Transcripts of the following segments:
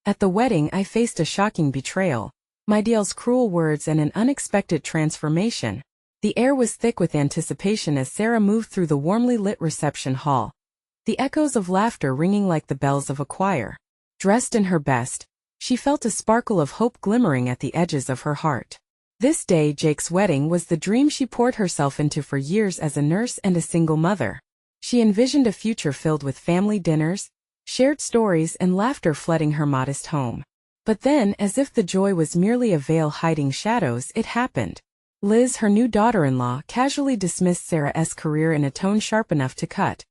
At the wedding I faced a shocking betrayal. My DIL's cruel words and an unexpected transformation. The air was thick with anticipation as Sarah moved through the warmly lit reception hall. The echoes of laughter ringing like the bells of a choir. Dressed in her best, she felt a sparkle of hope glimmering at the edges of her heart. This day, Jake's wedding, was the dream she poured herself into for years as a nurse and a single mother. She envisioned a future filled with family dinners, shared stories, and laughter flooding her modest home. But then, as if the joy was merely a veil hiding shadows, it happened. Liz, her new daughter-in-law, casually dismissed Sarah's career in a tone sharp enough to cut.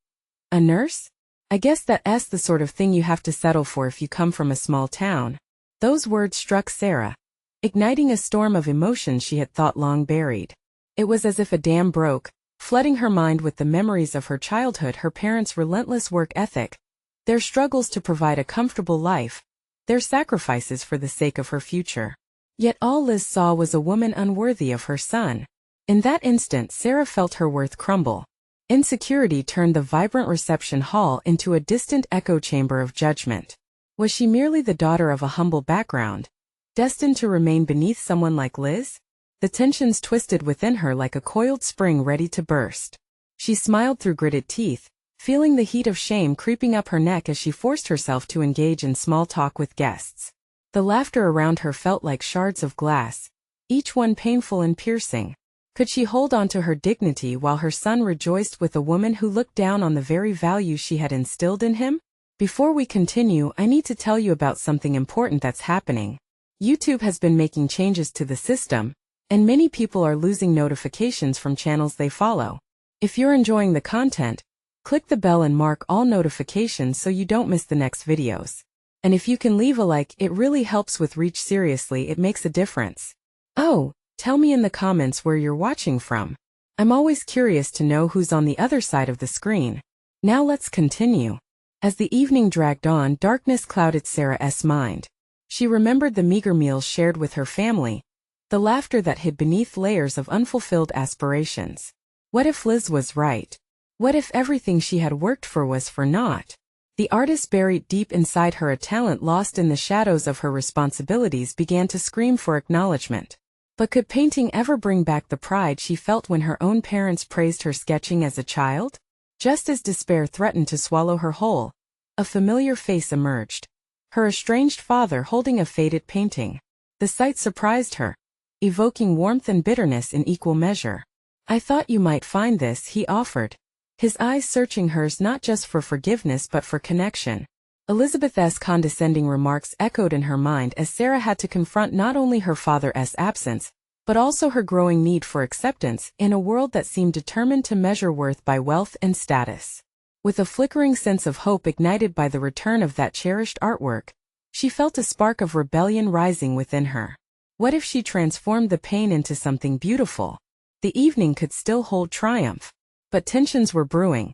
A nurse? I guess that's the sort of thing you have to settle for if you come from a small town. Those words struck Sarah, igniting a storm of emotions she had thought long buried. It was as if a dam broke, flooding her mind with the memories of her childhood, her parents' relentless work ethic, their struggles to provide a comfortable life, their sacrifices for the sake of her future. Yet all Liz saw was a woman unworthy of her son. In that instant, Sarah felt her worth crumble. Insecurity turned the vibrant reception hall into a distant echo chamber of judgment. Was she merely the daughter of a humble background, destined to remain beneath someone like Liz? The tensions twisted within her like a coiled spring ready to burst. She smiled through gritted teeth, feeling the heat of shame creeping up her neck as she forced herself to engage in small talk with guests. The laughter around her felt like shards of glass, each one painful and piercing. Could she hold on to her dignity while her son rejoiced with a woman who looked down on the very values she had instilled in him? Before we continue, I need to tell you about something important that's happening. YouTube has been making changes to the system, and many people are losing notifications from channels they follow. If you're enjoying the content, click the bell and mark all notifications so you don't miss the next videos. And if you can leave a like, it really helps with reach. Seriously, it makes a difference. Oh, tell me in the comments where you're watching from. I'm always curious to know who's on the other side of the screen. Now let's continue. As the evening dragged on, darkness clouded Sarah's mind. She remembered the meager meals shared with her family, the laughter that hid beneath layers of unfulfilled aspirations. What if Liz was right? What if everything she had worked for was for naught? The artist buried deep inside her, a talent lost in the shadows of her responsibilities, began to scream for acknowledgement. But could painting ever bring back the pride she felt when her own parents praised her sketching as a child? Just as despair threatened to swallow her whole, a familiar face emerged. Her estranged father holding a faded painting. The sight surprised her, evoking warmth and bitterness in equal measure. "I thought you might find this," he offered, his eyes searching hers not just for forgiveness but for connection. Elizabeth's condescending remarks echoed in her mind as Sarah had to confront not only her father's absence, but also her growing need for acceptance in a world that seemed determined to measure worth by wealth and status. With a flickering sense of hope ignited by the return of that cherished artwork, she felt a spark of rebellion rising within her. What if she transformed the pain into something beautiful? The evening could still hold triumph, but tensions were brewing.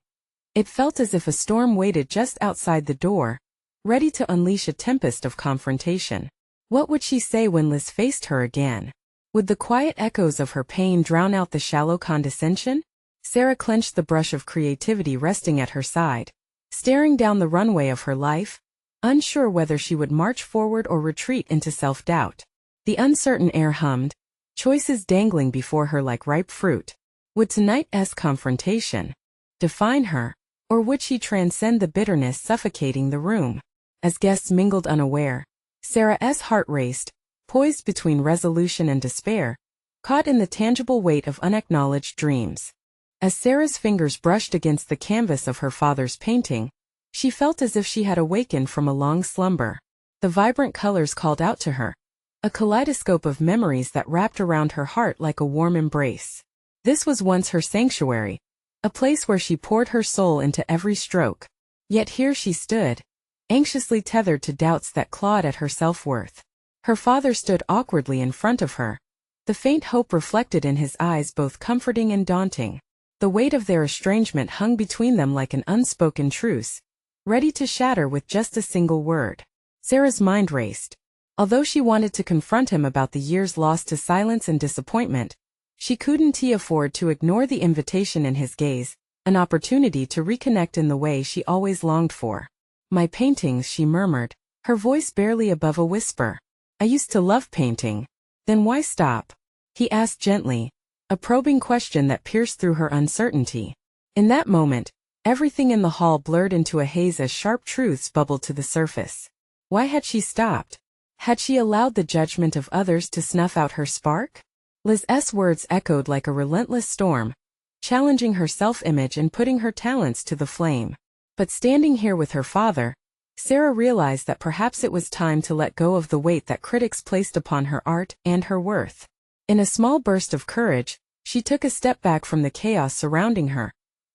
It felt as if a storm waited just outside the door, ready to unleash a tempest of confrontation. What would she say when Liz faced her again? Would the quiet echoes of her pain drown out the shallow condescension? Sarah clenched the brush of creativity resting at her side, staring down the runway of her life, unsure whether she would march forward or retreat into self-doubt. The uncertain air hummed, choices dangling before her like ripe fruit. Would tonight's confrontation define her, or would she transcend the bitterness suffocating the room? As guests mingled unaware, Sarah's heart raced, poised between resolution and despair, caught in the tangible weight of unacknowledged dreams. As Sarah's fingers brushed against the canvas of her father's painting, she felt as if she had awakened from a long slumber. The vibrant colors called out to her, a kaleidoscope of memories that wrapped around her heart like a warm embrace. This was once her sanctuary, a place where she poured her soul into every stroke. Yet here she stood, anxiously tethered to doubts that clawed at her self-worth. Her father stood awkwardly in front of her, the faint hope reflected in his eyes both comforting and daunting. The weight of their estrangement hung between them like an unspoken truce, ready to shatter with just a single word. Sarah's mind raced. Although she wanted to confront him about the years lost to silence and disappointment, she couldn't afford to ignore the invitation in his gaze, an opportunity to reconnect in the way she always longed for. "My paintings," she murmured, her voice barely above a whisper. "I used to love painting. Then why stop?" he asked gently, a probing question that pierced through her uncertainty. In that moment, everything in the hall blurred into a haze as sharp truths bubbled to the surface. Why had she stopped? Had she allowed the judgment of others to snuff out her spark? Liz's words echoed like a relentless storm, challenging her self-image and putting her talents to the flame. But standing here with her father, Sarah realized that perhaps it was time to let go of the weight that critics placed upon her art and her worth. In a small burst of courage, she took a step back from the chaos surrounding her,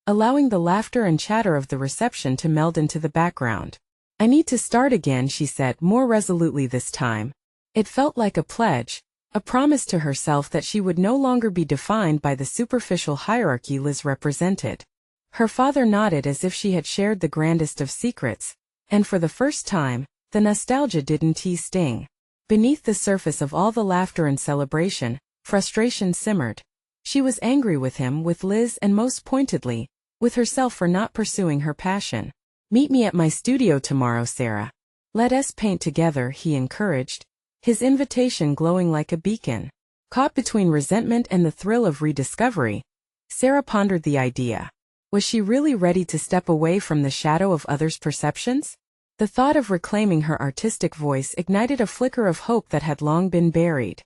allowing the laughter and chatter of the reception to meld into the background. "I need to start again," she said, more resolutely this time. It felt like a pledge, a promise to herself that she would no longer be defined by the superficial hierarchy Liz represented. Her father nodded as if she had shared the grandest of secrets, and for the first time, the nostalgia didn't sting. Beneath the surface of all the laughter and celebration, frustration simmered. She was angry with him, with Liz, and most pointedly, with herself for not pursuing her passion. "Meet me at my studio tomorrow, Sarah. Let us paint together," he encouraged, his invitation glowing like a beacon. Caught between resentment and the thrill of rediscovery, Sarah pondered the idea. Was she really ready to step away from the shadow of others' perceptions? The thought of reclaiming her artistic voice ignited a flicker of hope that had long been buried.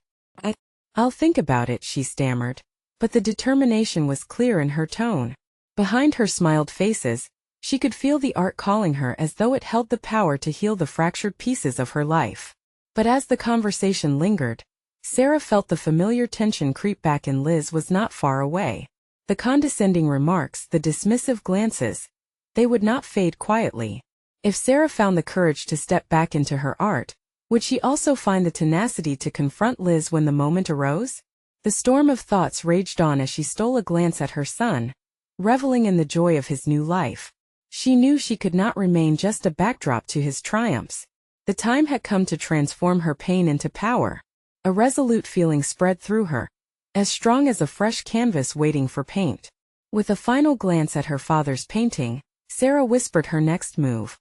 I'll think about it," she stammered. But the determination was clear in her tone. Behind her smiled faces, she could feel the art calling her as though it held the power to heal the fractured pieces of her life. But as the conversation lingered, Sarah felt the familiar tension creep back, and Liz was not far away. The condescending remarks, the dismissive glances, they would not fade quietly. If Sarah found the courage to step back into her art, would she also find the tenacity to confront Liz when the moment arose? The storm of thoughts raged on as she stole a glance at her son, reveling in the joy of his new life. She knew she could not remain just a backdrop to his triumphs. The time had come to transform her pain into power. A resolute feeling spread through her, as strong as a fresh canvas waiting for paint. With a final glance at her father's painting, Sarah whispered her next move.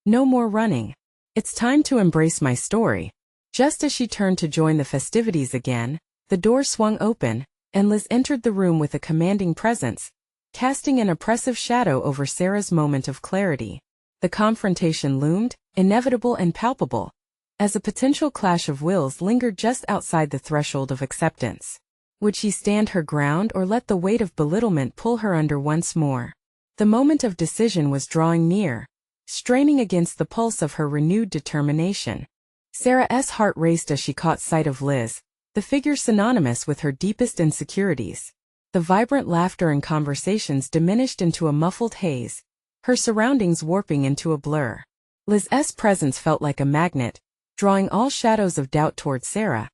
"No more running. It's time to embrace my story." Just as she turned to join the festivities again, the door swung open, and Liz entered the room with a commanding presence, casting an oppressive shadow over Sarah's moment of clarity. The confrontation loomed, inevitable and palpable, as a potential clash of wills lingered just outside the threshold of acceptance. Would she stand her ground or let the weight of belittlement pull her under once more? The moment of decision was drawing near, straining against the pulse of her renewed determination. Sarah's heart raced as she caught sight of Liz, the figure synonymous with her deepest insecurities. The vibrant laughter and conversations diminished into a muffled haze, her surroundings warping into a blur. Liz's presence felt like a magnet, drawing all shadows of doubt toward Sarah,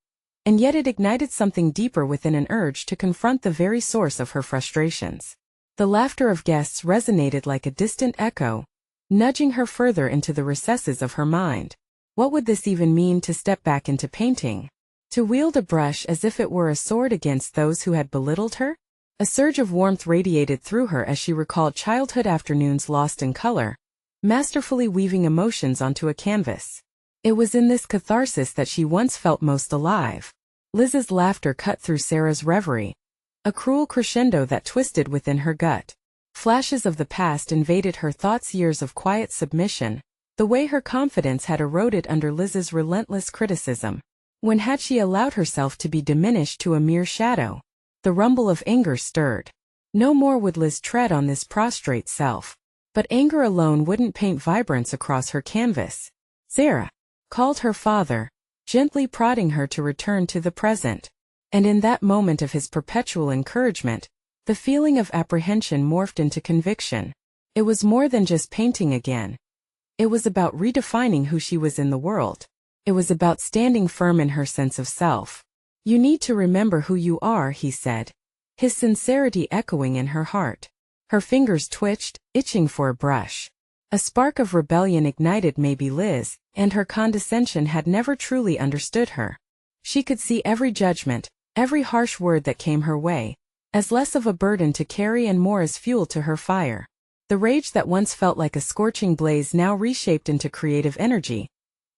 and yet it ignited something deeper within, an urge to confront the very source of her frustrations. The laughter of guests resonated like a distant echo, nudging her further into the recesses of her mind. What would this even mean, to step back into painting? To wield a brush as if it were a sword against those who had belittled her? A surge of warmth radiated through her as she recalled childhood afternoons lost in color, masterfully weaving emotions onto a canvas. It was in this catharsis that she once felt most alive. Liz's laughter cut through Sarah's reverie, a cruel crescendo that twisted within her gut. Flashes of the past invaded her thoughts, years of quiet submission, the way her confidence had eroded under Liz's relentless criticism. When had she allowed herself to be diminished to a mere shadow? The rumble of anger stirred. No more would Liz tread on this prostrate self. But anger alone wouldn't paint vibrance across her canvas. "Sarah," called her father, gently prodding her to return to the present. And in that moment of his perpetual encouragement, the feeling of apprehension morphed into conviction. It was more than just painting again. It was about redefining who she was in the world. It was about standing firm in her sense of self. "You need to remember who you are," he said, his sincerity echoing in her heart. Her fingers twitched, itching for a brush. A spark of rebellion ignited. Maybe Liz, and her condescension, had never truly understood her. She could see every judgment, every harsh word that came her way, as less of a burden to carry and more as fuel to her fire. The rage that once felt like a scorching blaze now reshaped into creative energy,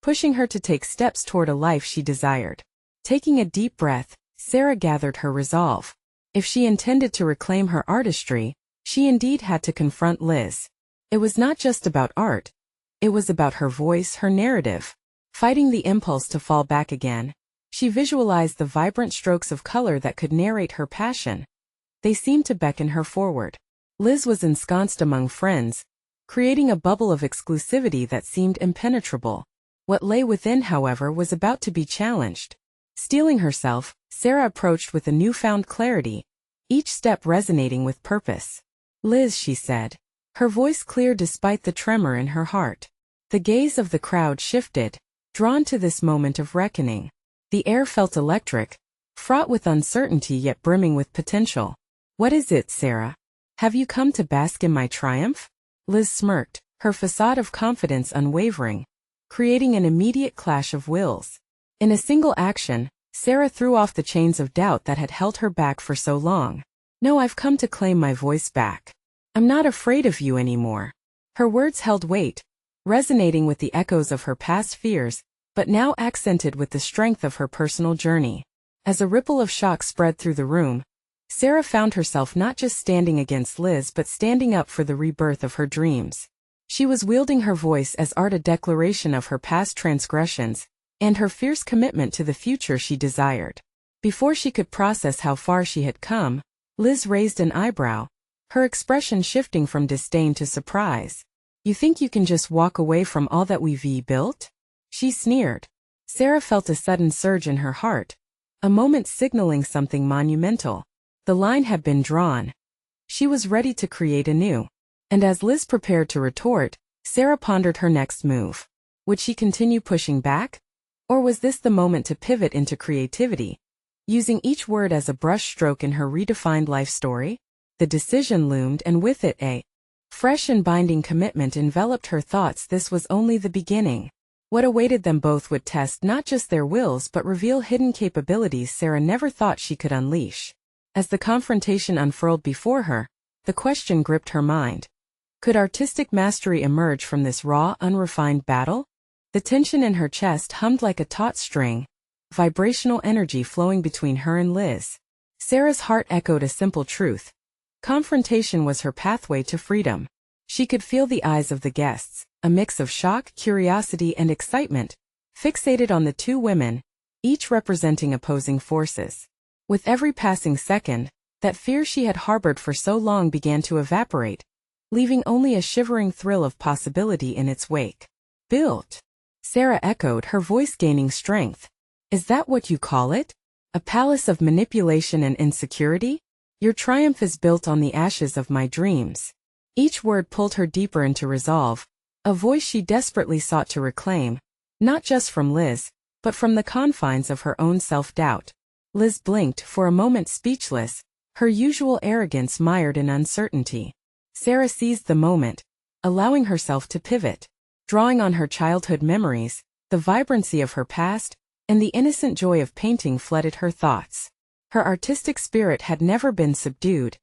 pushing her to take steps toward a life she desired. Taking a deep breath, Sarah gathered her resolve. If she intended to reclaim her artistry, she indeed had to confront Liz. It was not just about art. It was about her voice, her narrative. Fighting the impulse to fall back again, she visualized the vibrant strokes of color that could narrate her passion. They seemed to beckon her forward. Liz was ensconced among friends, creating a bubble of exclusivity that seemed impenetrable. What lay within, however, was about to be challenged. Steeling herself, Sarah approached with a newfound clarity, each step resonating with purpose. "Liz," she said, her voice clear despite the tremor in her heart. The gaze of the crowd shifted, drawn to this moment of reckoning. The air felt electric, fraught with uncertainty yet brimming with potential. "What is it, Sarah? Have you come to bask in my triumph?" Liz smirked, her facade of confidence unwavering, creating an immediate clash of wills. In a single action, Sarah threw off the chains of doubt that had held her back for so long. "No, I've come to claim my voice back. I'm not afraid of you anymore." Her words held weight, resonating with the echoes of her past fears, but now accented with the strength of her personal journey. As a ripple of shock spread through the room, Sarah found herself not just standing against Liz but standing up for the rebirth of her dreams. She was wielding her voice as art, a declaration of her past transgressions, and her fierce commitment to the future she desired. Before she could process how far she had come, Liz raised an eyebrow, her expression shifting from disdain to surprise. "You think you can just walk away from all that we've built?" she sneered. Sarah felt a sudden surge in her heart, a moment signaling something monumental. The line had been drawn. She was ready to create anew. And as Liz prepared to retort, Sarah pondered her next move. Would she continue pushing back? Or was this the moment to pivot into creativity, using each word as a brushstroke in her redefined life story? The decision loomed, and with it a fresh and binding commitment enveloped her thoughts. This was only the beginning. What awaited them both would test not just their wills but reveal hidden capabilities Sarah never thought she could unleash. As the confrontation unfurled before her, the question gripped her mind. Could artistic mastery emerge from this raw, unrefined battle? The tension in her chest hummed like a taut string, vibrational energy flowing between her and Liz. Sarah's heart echoed a simple truth. Confrontation was her pathway to freedom. She could feel the eyes of the guests, a mix of shock, curiosity, and excitement, fixated on the two women, each representing opposing forces. With every passing second, that fear she had harbored for so long began to evaporate, leaving only a shivering thrill of possibility in its wake. "Built?" Sarah echoed, her voice gaining strength. "Is that what you call it? A palace of manipulation and insecurity? Your triumph is built on the ashes of my dreams." Each word pulled her deeper into resolve, a voice she desperately sought to reclaim, not just from Liz, but from the confines of her own self-doubt. Liz blinked, for a moment speechless, her usual arrogance mired in uncertainty. Sarah seized the moment, allowing herself to pivot. Drawing on her childhood memories, the vibrancy of her past, and the innocent joy of painting flooded her thoughts. Her artistic spirit had never been subdued.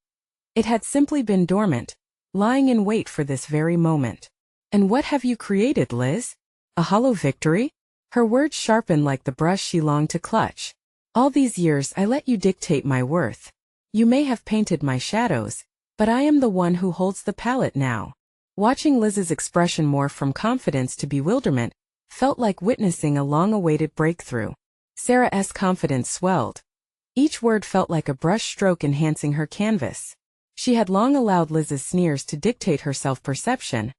It had simply been dormant, lying in wait for this very moment. "And what have you created, Liz? A hollow victory?" Her words sharpened like the brush she longed to clutch. "All these years I let you dictate my worth. You may have painted my shadows, but I am the one who holds the palette now." Watching Liz's expression morph from confidence to bewilderment felt like witnessing a long-awaited breakthrough. Sarah's confidence swelled. Each word felt like a brush stroke enhancing her canvas. She had long allowed Liz's sneers to dictate her self-perception,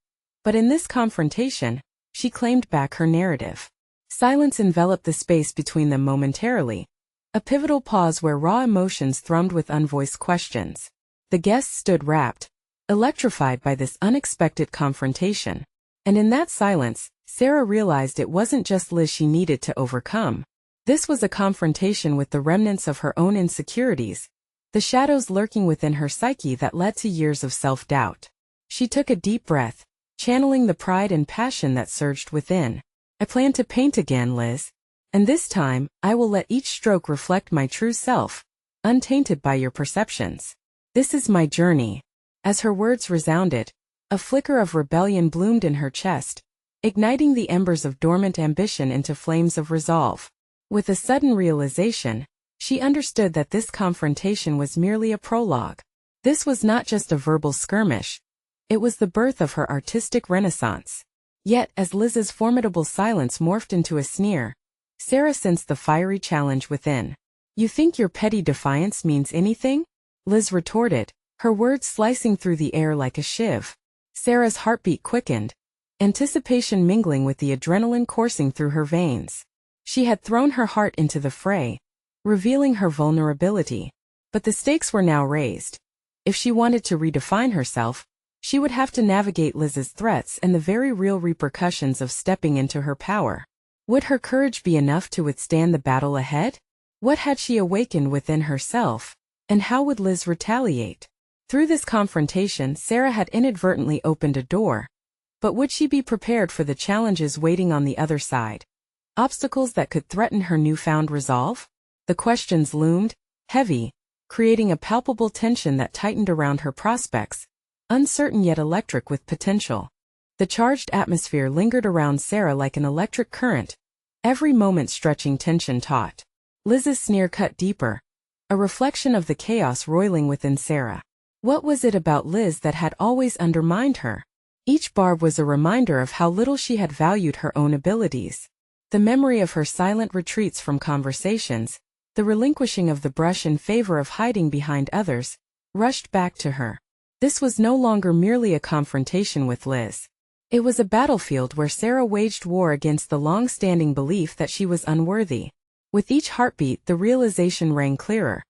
but in this confrontation, she claimed back her narrative. Silence enveloped the space between them momentarily, a pivotal pause where raw emotions thrummed with unvoiced questions. The guests stood rapt, electrified by this unexpected confrontation. And in that silence, Sarah realized it wasn't just Liz she needed to overcome. This was a confrontation with the remnants of her own insecurities, the shadows lurking within her psyche that led to years of self-doubt. She took a deep breath, channeling the pride and passion that surged within. "I plan to paint again, Liz. And this time, I will let each stroke reflect my true self, untainted by your perceptions. This is my journey." As her words resounded, a flicker of rebellion bloomed in her chest, igniting the embers of dormant ambition into flames of resolve. With a sudden realization, she understood that this confrontation was merely a prologue. This was not just a verbal skirmish. It was the birth of her artistic renaissance. Yet, as Liz's formidable silence morphed into a sneer, Sarah sensed the fiery challenge within. "You think your petty defiance means anything?" Liz retorted, her words slicing through the air like a shiv. Sarah's heartbeat quickened, anticipation mingling with the adrenaline coursing through her veins. She had thrown her heart into the fray, revealing her vulnerability. But the stakes were now raised. If she wanted to redefine herself, she would have to navigate Liz's threats and the very real repercussions of stepping into her power. Would her courage be enough to withstand the battle ahead? What had she awakened within herself? And how would Liz retaliate? Through this confrontation, Sarah had inadvertently opened a door. But would she be prepared for the challenges waiting on the other side? Obstacles that could threaten her newfound resolve? The questions loomed, heavy, creating a palpable tension that tightened around her prospects, uncertain yet electric with potential. The charged atmosphere lingered around Sarah like an electric current, every moment stretching tension taut. Liz's sneer cut deeper, a reflection of the chaos roiling within Sarah. What was it about Liz that had always undermined her? Each barb was a reminder of how little she had valued her own abilities. The memory of her silent retreats from conversations, the relinquishing of the brush in favor of hiding behind others, rushed back to her. This was no longer merely a confrontation with Liz. It was a battlefield where Sarah waged war against the long-standing belief that she was unworthy. With each heartbeat, the realization rang clearer.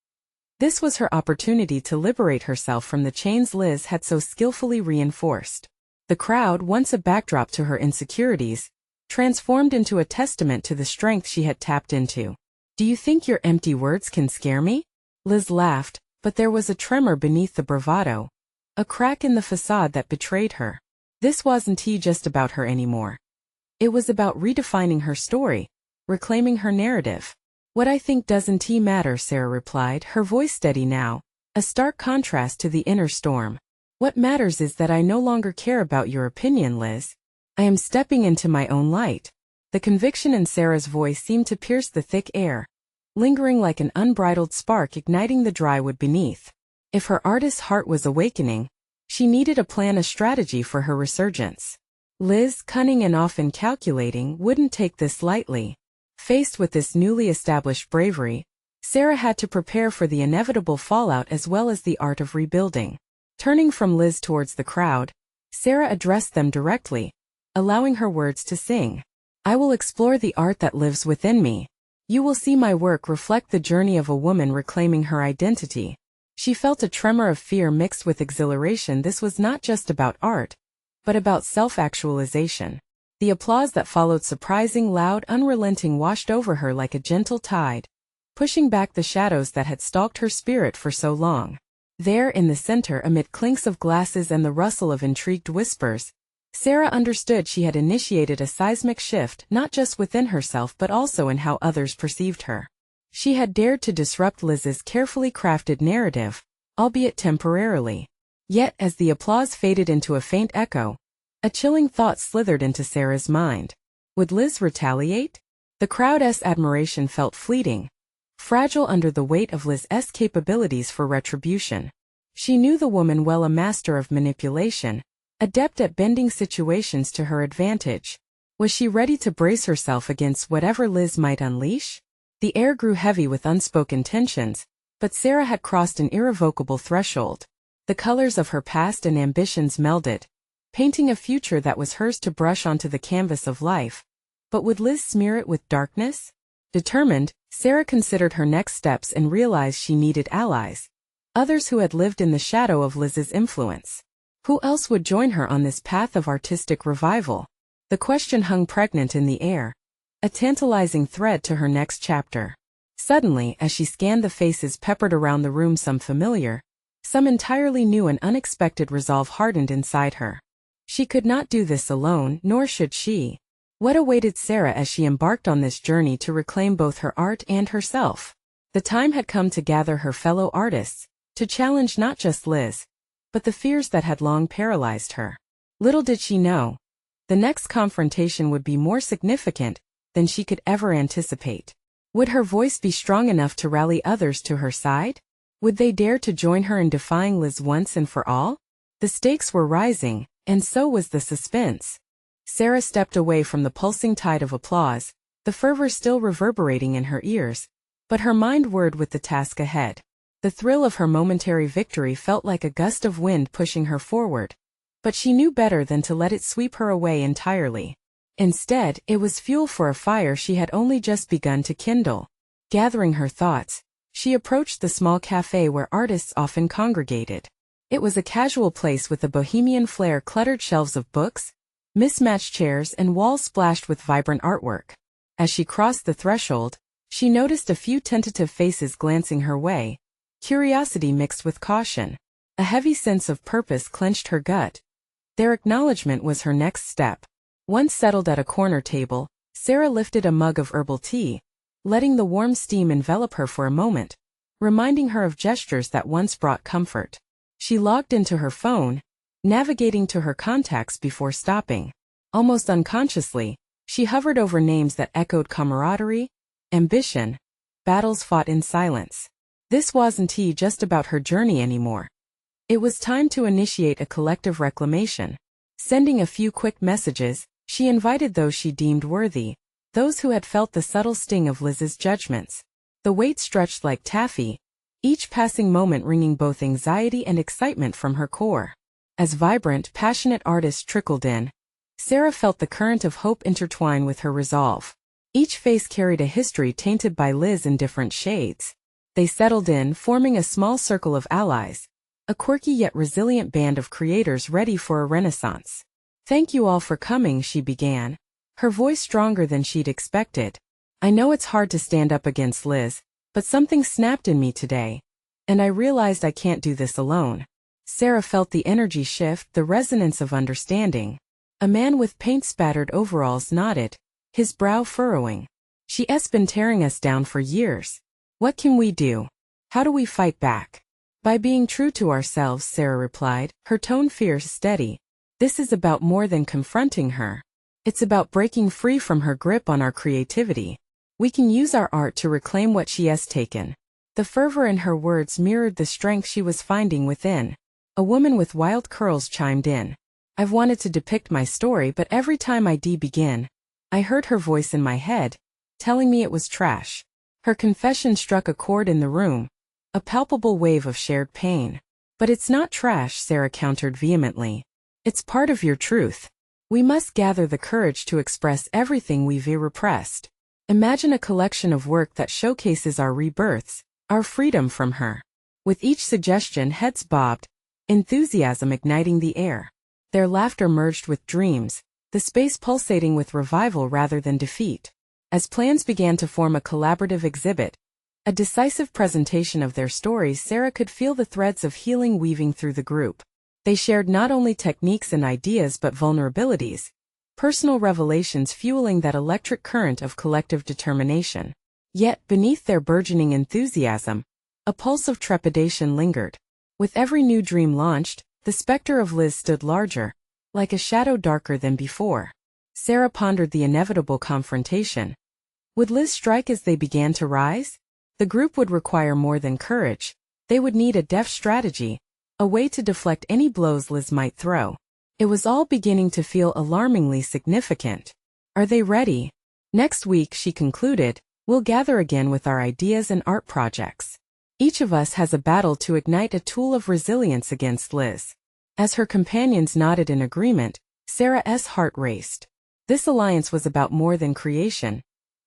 This was her opportunity to liberate herself from the chains Liz had so skillfully reinforced. The crowd, once a backdrop to her insecurities, transformed into a testament to the strength she had tapped into. "Do you think your empty words can scare me?" Liz laughed, but there was a tremor beneath the bravado, a crack in the facade that betrayed her. This wasn't just about her anymore. It was about redefining her story, reclaiming her narrative. "What I think doesn't matter," Sarah replied, her voice steady now, a stark contrast to the inner storm. "What matters is that I no longer care about your opinion, Liz. I am stepping into my own light." The conviction in Sarah's voice seemed to pierce the thick air, lingering like an unbridled spark igniting the dry wood beneath. If her artist's heart was awakening, she needed a plan, a strategy for her resurgence. Liz, cunning and often calculating, wouldn't take this lightly. Faced with this newly established bravery, Sarah had to prepare for the inevitable fallout as well as the art of rebuilding. Turning from Liz towards the crowd, Sarah addressed them directly, allowing her words to sing. "I will explore the art that lives within me. You will see my work reflect the journey of a woman reclaiming her identity." She felt a tremor of fear mixed with exhilaration. This was not just about art, but about self-actualization. The applause that followed, surprising, loud, unrelenting, washed over her like a gentle tide, pushing back the shadows that had stalked her spirit for so long. There in the center, amid clinks of glasses and the rustle of intrigued whispers, Sarah understood she had initiated a seismic shift not just within herself but also in how others perceived her. She had dared to disrupt Liz's carefully crafted narrative, albeit temporarily. Yet as the applause faded into a faint echo, a chilling thought slithered into Sarah's mind. Would Liz retaliate? The crowd's admiration felt fleeting, fragile under the weight of Liz's capabilities for retribution. She knew the woman well, a master of manipulation, adept at bending situations to her advantage. Was she ready to brace herself against whatever Liz might unleash? The air grew heavy with unspoken tensions, but Sarah had crossed an irrevocable threshold. The colors of her past and ambitions melded, painting a future that was hers to brush onto the canvas of life. But would Liz smear it with darkness? Determined, Sarah considered her next steps and realized she needed allies. Others who had lived in the shadow of Liz's influence. Who else would join her on this path of artistic revival? The question hung pregnant in the air, a tantalizing thread to her next chapter. Suddenly, as she scanned the faces peppered around the room, some familiar, some entirely new and unexpected resolve hardened inside her. She could not do this alone, nor should she. What awaited Sarah as she embarked on this journey to reclaim both her art and herself? The time had come to gather her fellow artists, to challenge not just Liz, but the fears that had long paralyzed her. Little did she know, The next confrontation would be more significant than she could ever anticipate. Would her voice be strong enough to rally others to her side? Would they dare to join her in defying Liz once and for all? The stakes were rising, and so was the suspense. Sarah stepped away from the pulsing tide of applause, the fervor still reverberating in her ears, but her mind whirred with the task ahead. The thrill of her momentary victory felt like a gust of wind pushing her forward, but she knew better than to let it sweep her away entirely. Instead, it was fuel for a fire she had only just begun to kindle. Gathering her thoughts, she approached the small cafe where artists often congregated. It was a casual place with a bohemian flair, cluttered shelves of books, mismatched chairs, and walls splashed with vibrant artwork. As she crossed the threshold, she noticed a few tentative faces glancing her way, curiosity mixed with caution. A heavy sense of purpose clenched her gut. Their acknowledgement was her next step. Once settled at a corner table, Sarah lifted a mug of herbal tea, letting the warm steam envelop her for a moment, reminding her of gestures that once brought comfort. She logged into her phone, navigating to her contacts before stopping. Almost unconsciously, she hovered over names that echoed camaraderie, ambition, battles fought in silence. This wasn't just about her journey anymore. It was time to initiate a collective reclamation. Sending a few quick messages, she invited those she deemed worthy, those who had felt the subtle sting of Liz's judgments. The weight stretched like taffy, each passing moment wringing both anxiety and excitement from her core. As vibrant, passionate artists trickled in, Sarah felt the current of hope intertwine with her resolve. Each face carried a history tainted by Liz in different shades. They settled in, forming a small circle of allies, a quirky yet resilient band of creators ready for a renaissance. "Thank you all for coming," she began, her voice stronger than she'd expected. "I know it's hard to stand up against Liz, but something snapped in me today, and I realized I can't do this alone." Sarah felt the energy shift, the resonance of understanding. A man with paint-spattered overalls nodded, his brow furrowing. "She's been tearing us down for years. What can we do? How do we fight back?" "By being true to ourselves," Sarah replied, her tone fierce, steady. "This is about more than confronting her. It's about breaking free from her grip on our creativity. We can use our art to reclaim what she has taken." The fervor in her words mirrored the strength she was finding within. A woman with wild curls chimed in. "I've wanted to depict my story, but every time I begin, I heard her voice in my head, telling me it was trash." Her confession struck a chord in the room, a palpable wave of shared pain. "But it's not trash," Sarah countered vehemently. "It's part of your truth. We must gather the courage to express everything we've repressed. Imagine a collection of work that showcases our rebirths, our freedom from her." With each suggestion, heads bobbed, enthusiasm igniting the air. Their laughter merged with dreams, the space pulsating with revival rather than defeat. As plans began to form a collaborative exhibit, a decisive presentation of their stories, Sarah could feel the threads of healing weaving through the group. They shared not only techniques and ideas but vulnerabilities, personal revelations fueling that electric current of collective determination. Yet, beneath their burgeoning enthusiasm, a pulse of trepidation lingered. With every new dream launched, the specter of Liz stood larger, like a shadow darker than before. Sarah pondered the inevitable confrontation. Would Liz strike as they began to rise? The group would require more than courage. They would need a deft strategy, a way to deflect any blows Liz might throw. It was all beginning to feel alarmingly significant. "Are they ready? Next week," she concluded, "we'll gather again with our ideas and art projects. Each of us has a battle to ignite, a tool of resilience against Liz." As her companions nodded in agreement, Sarah's heart raced. This alliance was about more than creation.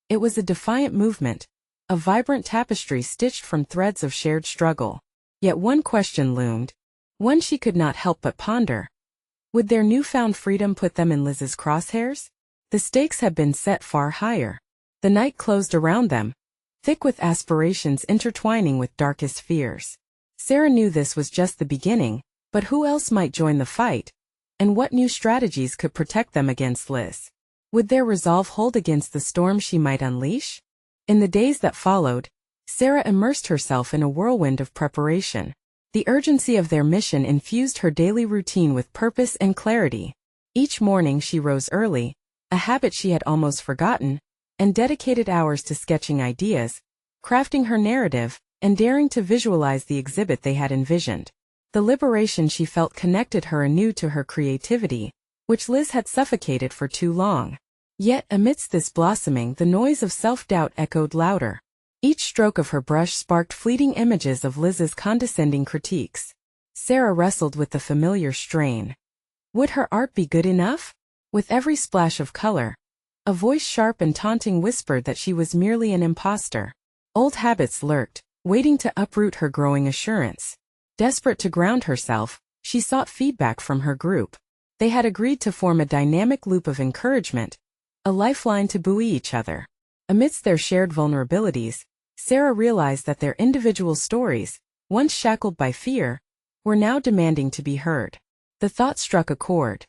It was a defiant movement, a vibrant tapestry stitched from threads of shared struggle. Yet one question loomed, one she could not help but ponder. Would their newfound freedom put them in Liz's crosshairs? The stakes had been set far higher. The night closed around them, thick with aspirations intertwining with darkest fears. Sarah knew this was just the beginning, but who else might join the fight? And what new strategies could protect them against Liz? Would their resolve hold against the storm she might unleash? In the days that followed, Sarah immersed herself in a whirlwind of preparation. The urgency of their mission infused her daily routine with purpose and clarity. Each morning she rose early, a habit she had almost forgotten, and dedicated hours to sketching ideas, crafting her narrative, and daring to visualize the exhibit they had envisioned. The liberation she felt connected her anew to her creativity, which Liz had suffocated for too long. Yet amidst this blossoming, the noise of self-doubt echoed louder. Each stroke of her brush sparked fleeting images of Liz's condescending critiques. Sarah wrestled with the familiar strain. Would her art be good enough? With every splash of color, a voice sharp and taunting whispered that she was merely an imposter. Old habits lurked, waiting to uproot her growing assurance. Desperate to ground herself, she sought feedback from her group. They had agreed to form a dynamic loop of encouragement, a lifeline to buoy each other. Amidst their shared vulnerabilities, Sarah realized that their individual stories, once shackled by fear, were now demanding to be heard. The thought struck a chord.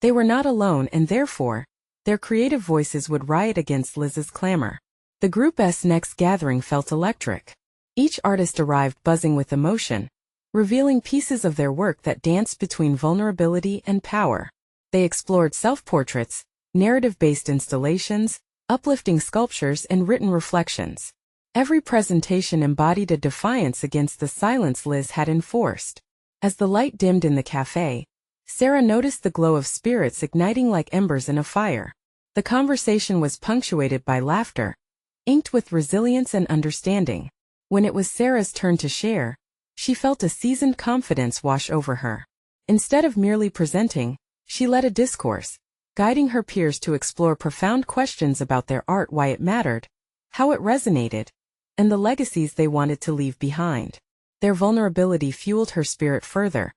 They were not alone, and therefore, their creative voices would riot against Liz's clamor. The group's next gathering felt electric. Each artist arrived buzzing with emotion, revealing pieces of their work that danced between vulnerability and power. They explored self-portraits, narrative-based installations, uplifting sculptures, and written reflections. Every presentation embodied a defiance against the silence Liz had enforced. As the light dimmed in the cafe, Sarah noticed the glow of spirits igniting like embers in a fire. The conversation was punctuated by laughter, inked with resilience and understanding. When it was Sarah's turn to share, she felt a seasoned confidence wash over her. Instead of merely presenting, she led a discourse, guiding her peers to explore profound questions about their art, why it mattered, how it resonated, and the legacies they wanted to leave behind. Their vulnerability fueled her spirit further.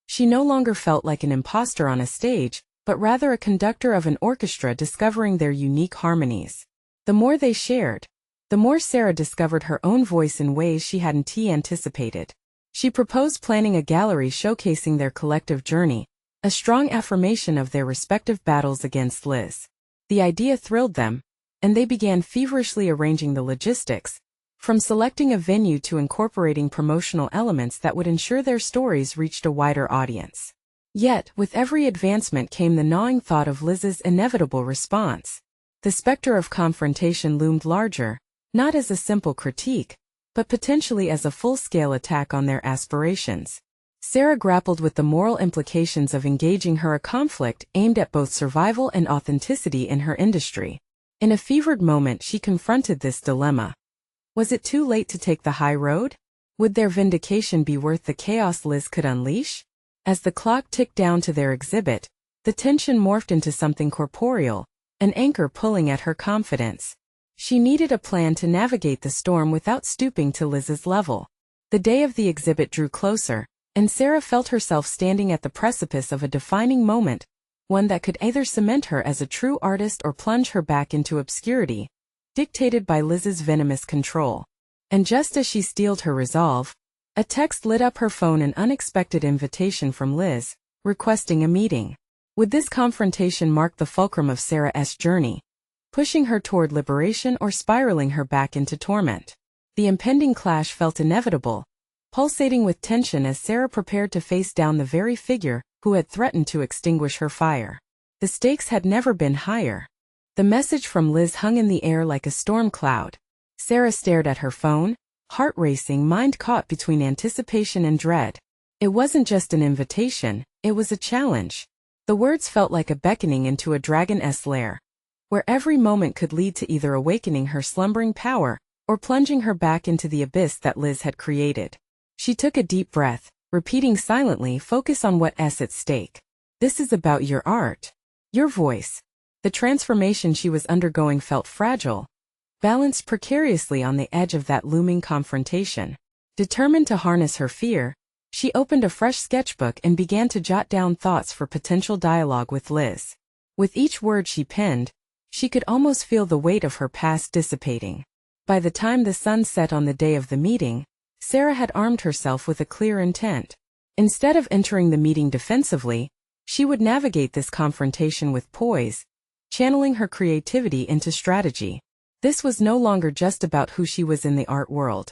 She no longer felt like an imposter on a stage, but rather a conductor of an orchestra discovering their unique harmonies. The more they shared, the more Sarah discovered her own voice in ways she hadn't anticipated. She proposed planning a gallery showcasing their collective journey, a strong affirmation of their respective battles against Liz. The idea thrilled them, and they began feverishly arranging the logistics, from selecting a venue to incorporating promotional elements that would ensure their stories reached a wider audience. Yet, with every advancement came the gnawing thought of Liz's inevitable response. The specter of confrontation loomed larger, not as a simple critique, but potentially as a full-scale attack on their aspirations. Sarah grappled with the moral implications of engaging her a conflict aimed at both survival and authenticity in her industry. In a fevered moment, she confronted this dilemma. Was it too late to take the high road? Would their vindication be worth the chaos Liz could unleash? As the clock ticked down to their exhibit, the tension morphed into something corporeal, an anchor pulling at her confidence. She needed a plan to navigate the storm without stooping to Liz's level. The day of the exhibit drew closer, and Sarah felt herself standing at the precipice of a defining moment, one that could either cement her as a true artist or plunge her back into obscurity, dictated by Liz's venomous control. And just as she steeled her resolve, a text lit up her phone, an unexpected invitation from Liz, requesting a meeting. Would this confrontation mark the fulcrum of Sarah's journey, pushing her toward liberation or spiraling her back into torment? The impending clash felt inevitable, pulsating with tension as Sarah prepared to face down the very figure who had threatened to extinguish her fire. The stakes had never been higher. The message from Liz hung in the air like a storm cloud. Sarah stared at her phone, heart racing, mind caught between anticipation and dread. It wasn't just an invitation, it was a challenge. The words felt like a beckoning into a dragon's lair, where every moment could lead to either awakening her slumbering power or plunging her back into the abyss that Liz had created. She took a deep breath, repeating silently, "Focus on what's at stake. This is about your art, your voice." The transformation she was undergoing felt fragile, balanced precariously on the edge of that looming confrontation. Determined to harness her fear, she opened a fresh sketchbook and began to jot down thoughts for potential dialogue with Liz. With each word she penned, she could almost feel the weight of her past dissipating. By the time the sun set on the day of the meeting, Sarah had armed herself with a clear intent. Instead of entering the meeting defensively, she would navigate this confrontation with poise, channeling her creativity into strategy. This was no longer just about who she was in the art world.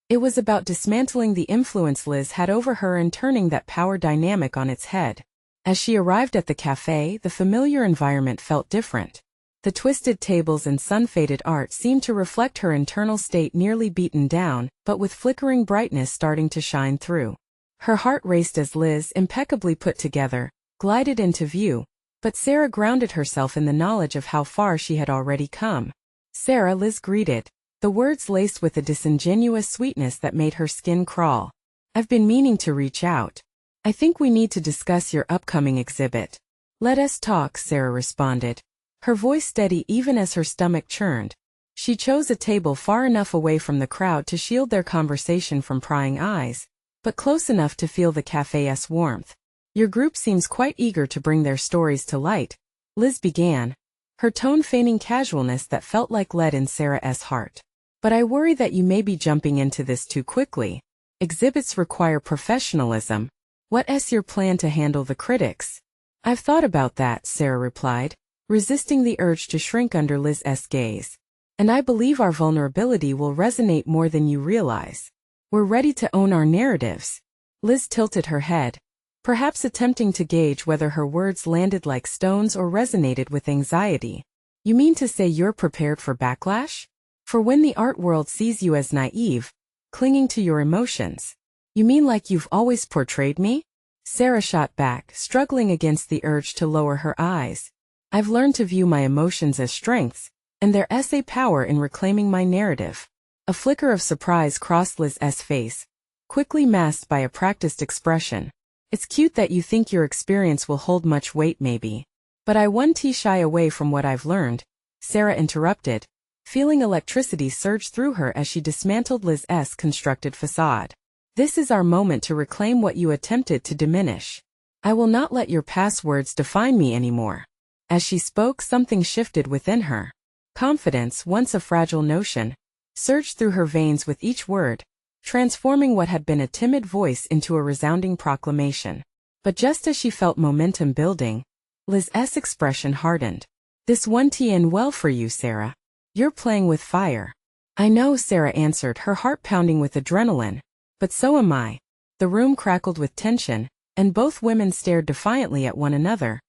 It was about dismantling the influence Liz had over her and turning that power dynamic on its head. As she arrived at the cafe, the familiar environment felt different. The twisted tables and sun-faded art seemed to reflect her internal state, nearly beaten down, but with flickering brightness starting to shine through. Her heart raced as Liz, impeccably put together, glided into view, but Sarah grounded herself in the knowledge of how far she had already come. "Sarah," Liz greeted, the words laced with a disingenuous sweetness that made her skin crawl. "I've been meaning to reach out. I think we need to discuss your upcoming exhibit." "Let us talk," Sarah responded, her voice steady even as her stomach churned. She chose a table far enough away from the crowd to shield their conversation from prying eyes, but close enough to feel the cafe's warmth. "Your group seems quite eager to bring their stories to light," Liz began, her tone feigning casualness that felt like lead in Sarah's heart. "But I worry that you may be jumping into this too quickly. Exhibits require professionalism. What's your plan to handle the critics?" "I've thought about that," Sarah replied, resisting the urge to shrink under Liz's gaze. "And I believe our vulnerability will resonate more than you realize. We're ready to own our narratives." Liz tilted her head, perhaps attempting to gauge whether her words landed like stones or resonated with anxiety. "You mean to say you're prepared for backlash? For when the art world sees you as naive, clinging to your emotions? You mean like you've always portrayed me?" Sarah shot back, struggling against the urge to lower her eyes. "I've learned to view my emotions as strengths, and there's a power in reclaiming my narrative." A flicker of surprise crossed Liz's face, quickly masked by a practiced expression. "It's cute that you think your experience will hold much weight maybe. But I won't shy away from what I've learned," Sarah interrupted, feeling electricity surge through her as she dismantled Liz's constructed facade. "This is our moment to reclaim what you attempted to diminish. I will not let your past words define me anymore." As she spoke, something shifted within her. Confidence, once a fragile notion, surged through her veins with each word, transforming what had been a timid voice into a resounding proclamation. But just as she felt momentum building, Liz's expression hardened. "This won't end well for you, Sarah. You're playing with fire." "I know," Sarah answered, her heart pounding with adrenaline. "But so am I." The room crackled with tension, and both women stared defiantly at one another,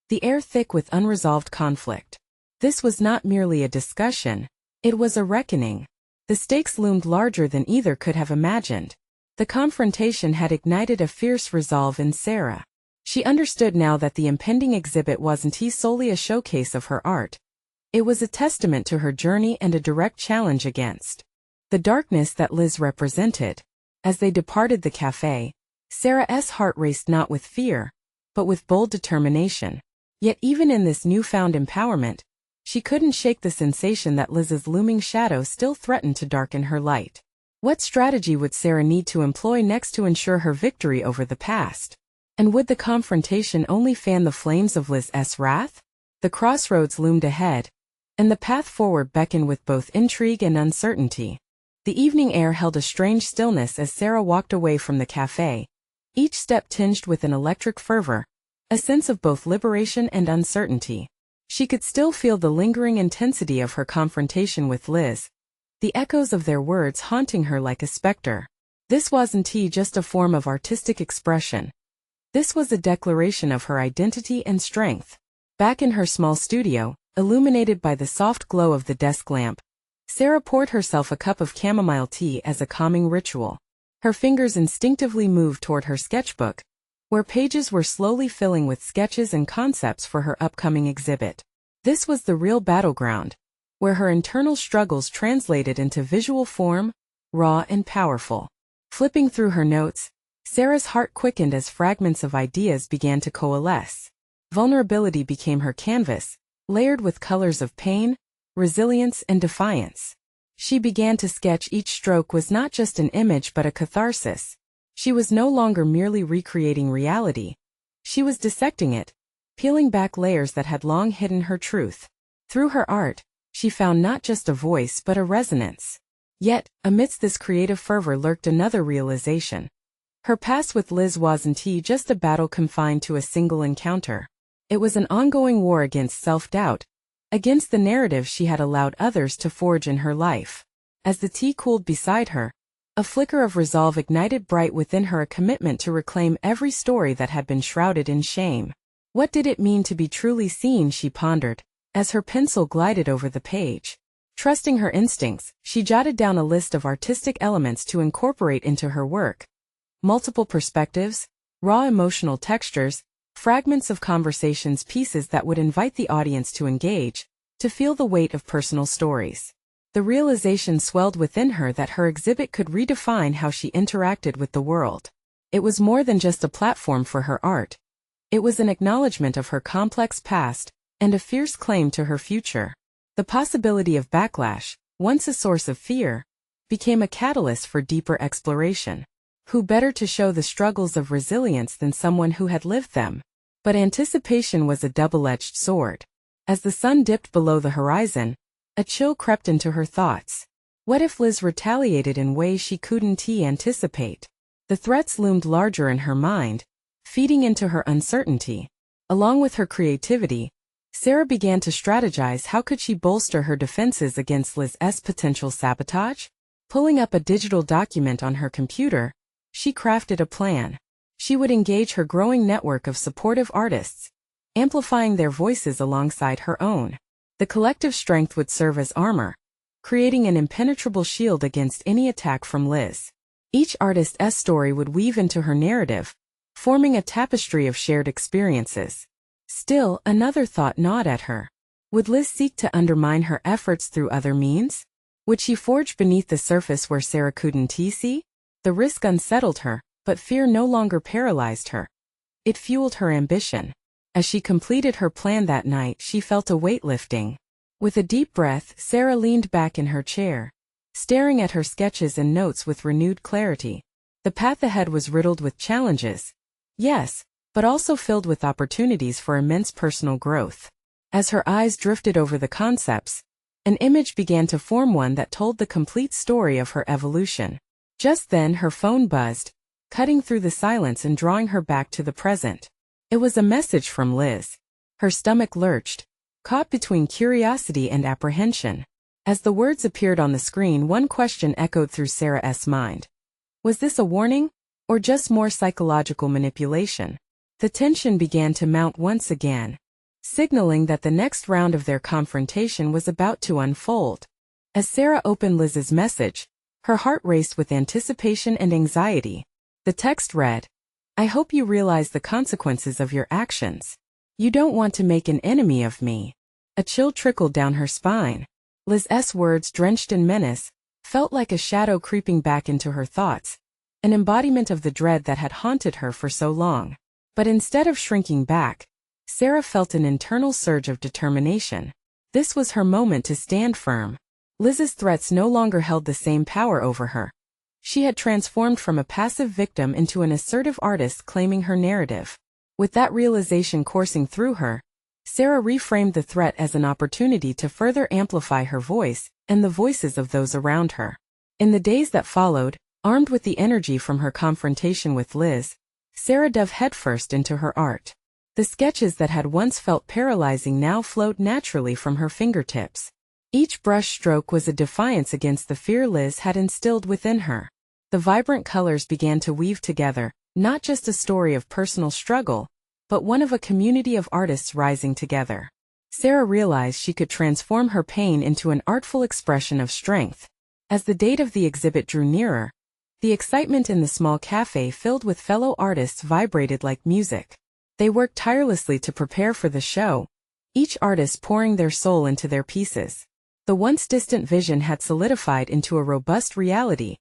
the air thick with unresolved conflict. This was not merely a discussion, it was a reckoning. The stakes loomed larger than either could have imagined. The confrontation had ignited a fierce resolve in Sarah. She understood now that the impending exhibit wasn't solely a showcase of her art. It was a testament to her journey and a direct challenge against the darkness that Liz represented. As they departed the cafe, Sarah's heart raced not with fear, but with bold determination. Yet even in this newfound empowerment, she couldn't shake the sensation that Liz's looming shadow still threatened to darken her light. What strategy would Sarah need to employ next to ensure her victory over the past? And would the confrontation only fan the flames of Liz's wrath? The crossroads loomed ahead, and the path forward beckoned with both intrigue and uncertainty. The evening air held a strange stillness as Sarah walked away from the cafe, each step tinged with an electric fervor, a sense of both liberation and uncertainty. She could still feel the lingering intensity of her confrontation with Liz, the echoes of their words haunting her like a specter. This wasn't just a form of artistic expression. This was a declaration of her identity and strength. Back in her small studio, illuminated by the soft glow of the desk lamp, Sarah poured herself a cup of chamomile tea as a calming ritual. Her fingers instinctively moved toward her sketchbook, where pages were slowly filling with sketches and concepts for her upcoming exhibit. This was the real battleground, where her internal struggles translated into visual form, raw and powerful. Flipping through her notes, Sarah's heart quickened as fragments of ideas began to coalesce. Vulnerability became her canvas, layered with colors of pain, resilience, and defiance. She began to sketch. Each stroke was not just an image but a catharsis. She was no longer merely recreating reality. She was dissecting it, peeling back layers that had long hidden her truth. Through her art, she found not just a voice but a resonance. Yet, amidst this creative fervor lurked another realization. Her past with Liz wasn't just a battle confined to a single encounter. It was an ongoing war against self-doubt, against the narrative she had allowed others to forge in her life. As the tea cooled beside her, A flicker of resolve ignited bright within her, a commitment to reclaim every story that had been shrouded in shame. What did it mean to be truly seen, she pondered, as her pencil glided over the page. Trusting her instincts, she jotted down a list of artistic elements to incorporate into her work. Multiple perspectives, raw emotional textures, fragments of conversations, pieces that would invite the audience to engage, to feel the weight of personal stories. The realization swelled within her that her exhibit could redefine how she interacted with the world. It was more than just a platform for her art. It was an acknowledgement of her complex past, and a fierce claim to her future. The possibility of backlash, once a source of fear, became a catalyst for deeper exploration. Who better to show the struggles of resilience than someone who had lived them? But anticipation was a double-edged sword. As the sun dipped below the horizon, a chill crept into her thoughts. What if Liz retaliated in ways she couldn't anticipate? The threats loomed larger in her mind, feeding into her uncertainty. Along with her creativity, Sarah began to strategize. How could she bolster her defenses against Liz's potential sabotage? Pulling up a digital document on her computer, she crafted a plan. She would engage her growing network of supportive artists, amplifying their voices alongside her own. The collective strength would serve as armor, creating an impenetrable shield against any attack from Liz. Each artist's story would weave into her narrative, forming a tapestry of shared experiences. Still, another thought gnawed at her. Would Liz seek to undermine her efforts through other means? Would she forge beneath the surface where Sarah couldn't see? The risk unsettled her, but fear no longer paralyzed her. It fueled her ambition. As she completed her plan that night, she felt a weight lifting. With a deep breath, Sarah leaned back in her chair, staring at her sketches and notes with renewed clarity. The path ahead was riddled with challenges, yes, but also filled with opportunities for immense personal growth. As her eyes drifted over the concepts, an image began to form, one that told the complete story of her evolution. Just then her phone buzzed, cutting through the silence and drawing her back to the present. It was a message from Liz. Her stomach lurched, caught between curiosity and apprehension. As the words appeared on the screen, one question echoed through Sarah's mind. Was this a warning, or just more psychological manipulation? The tension began to mount once again, signaling that the next round of their confrontation was about to unfold. As Sarah opened Liz's message, her heart raced with anticipation and anxiety. The text read, "I hope you realize the consequences of your actions. You don't want to make an enemy of me." A chill trickled down her spine. Liz's words, drenched in menace, felt like a shadow creeping back into her thoughts, an embodiment of the dread that had haunted her for so long. But instead of shrinking back, Sarah felt an internal surge of determination. This was her moment to stand firm. Liz's threats no longer held the same power over her. She had transformed from a passive victim into an assertive artist claiming her narrative. With that realization coursing through her, Sarah reframed the threat as an opportunity to further amplify her voice and the voices of those around her. In the days that followed, armed with the energy from her confrontation with Liz, Sarah dove headfirst into her art. The sketches that had once felt paralyzing now flowed naturally from her fingertips. Each brush stroke was a defiance against the fear Liz had instilled within her. The vibrant colors began to weave together, not just a story of personal struggle, but one of a community of artists rising together. Sarah realized she could transform her pain into an artful expression of strength. As the date of the exhibit drew nearer, the excitement in the small cafe filled with fellow artists vibrated like music. They worked tirelessly to prepare for the show, each artist pouring their soul into their pieces. The once distant vision had solidified into a robust reality,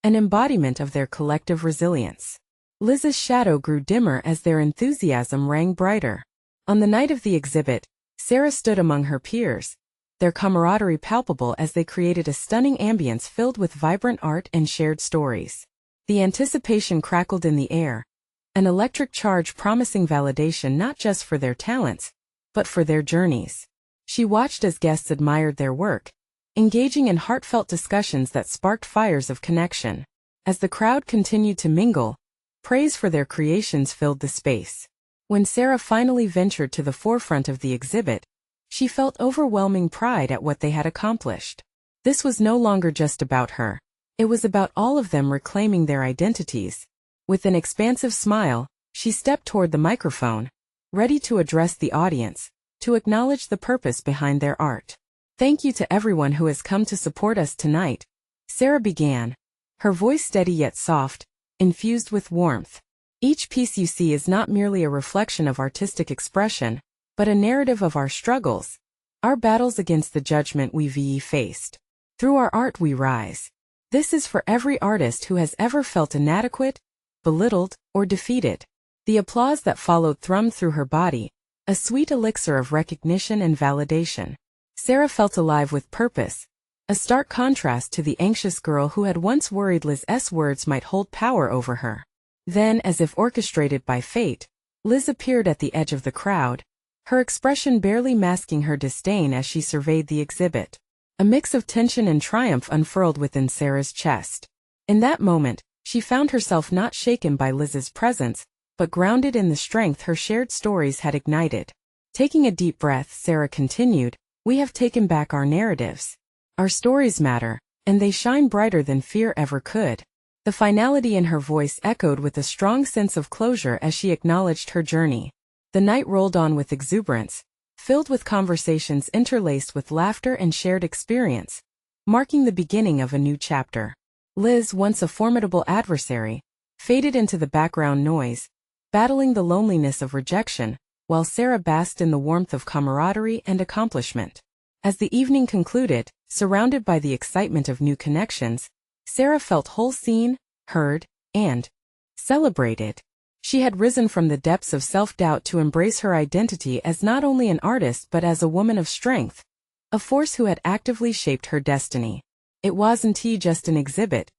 an embodiment of their collective resilience. Liz's shadow grew dimmer as their enthusiasm rang brighter. On the night of the exhibit, Sarah stood among her peers, their camaraderie palpable as they created a stunning ambience filled with vibrant art and shared stories. The anticipation crackled in the air, an electric charge promising validation not just for their talents, but for their journeys. She watched as guests admired their work, engaging in heartfelt discussions that sparked fires of connection. As the crowd continued to mingle, praise for their creations filled the space. When Sarah finally ventured to the forefront of the exhibit, she felt overwhelming pride at what they had accomplished. This was no longer just about her. It was about all of them reclaiming their identities. With an expansive smile, she stepped toward the microphone, ready to address the audience, to acknowledge the purpose behind their art. Thank you to everyone who has come to support us tonight, Sarah began, her voice steady yet soft, infused with warmth. Each piece you see is not merely a reflection of artistic expression, but a narrative of our struggles, our battles against the judgment we've faced. Through our art we rise. This is for every artist who has ever felt inadequate, belittled, or defeated. The applause that followed thrummed through her body, a sweet elixir of recognition and validation. Sarah felt alive with purpose, a stark contrast to the anxious girl who had once worried Liz's words might hold power over her. Then, as if orchestrated by fate, Liz appeared at the edge of the crowd, her expression barely masking her disdain as she surveyed the exhibit. A mix of tension and triumph unfurled within Sarah's chest. In that moment, she found herself not shaken by Liz's presence, but grounded in the strength her shared stories had ignited. Taking a deep breath, Sarah continued, "We have taken back our narratives. Our stories matter, and they shine brighter than fear ever could." The finality in her voice echoed with a strong sense of closure as she acknowledged her journey. The night rolled on with exuberance, filled with conversations interlaced with laughter and shared experience, marking the beginning of a new chapter. Liz, once a formidable adversary, faded into the background noise, battling the loneliness of rejection, while Sarah basked in the warmth of camaraderie and accomplishment. As the evening concluded, surrounded by the excitement of new connections, Sarah felt whole, seen, heard, and celebrated. She had risen from the depths of self-doubt to embrace her identity as not only an artist but as a woman of strength, a force who had actively shaped her destiny. It wasn't just an exhibit.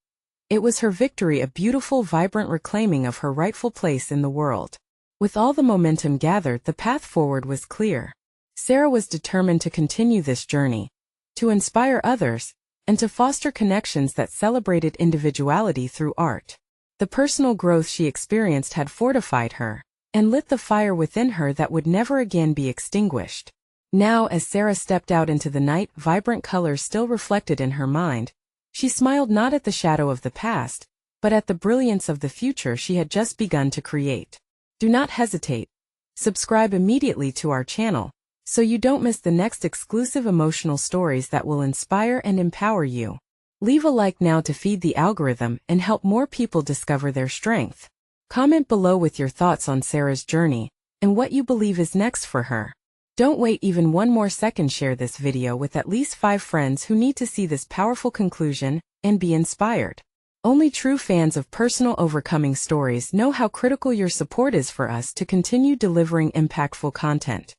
It was her victory, a beautiful, vibrant reclaiming of her rightful place in the world. With all the momentum gathered, the path forward was clear. Sarah was determined to continue this journey, to inspire others, and to foster connections that celebrated individuality through art. The personal growth she experienced had fortified her, and lit the fire within her that would never again be extinguished. Now, as Sarah stepped out into the night, vibrant colors still reflected in her mind, she smiled not at the shadow of the past, but at the brilliance of the future she had just begun to create. Do not hesitate. Subscribe immediately to our channel, so you don't miss the next exclusive emotional stories that will inspire and empower you. Leave a like now to feed the algorithm and help more people discover their strength. Comment below with your thoughts on Sarah's journey, and what you believe is next for her. Don't wait even one more second. Share this video with at least 5 friends who need to see this powerful conclusion and be inspired. Only true fans of personal overcoming stories know how critical your support is for us to continue delivering impactful content.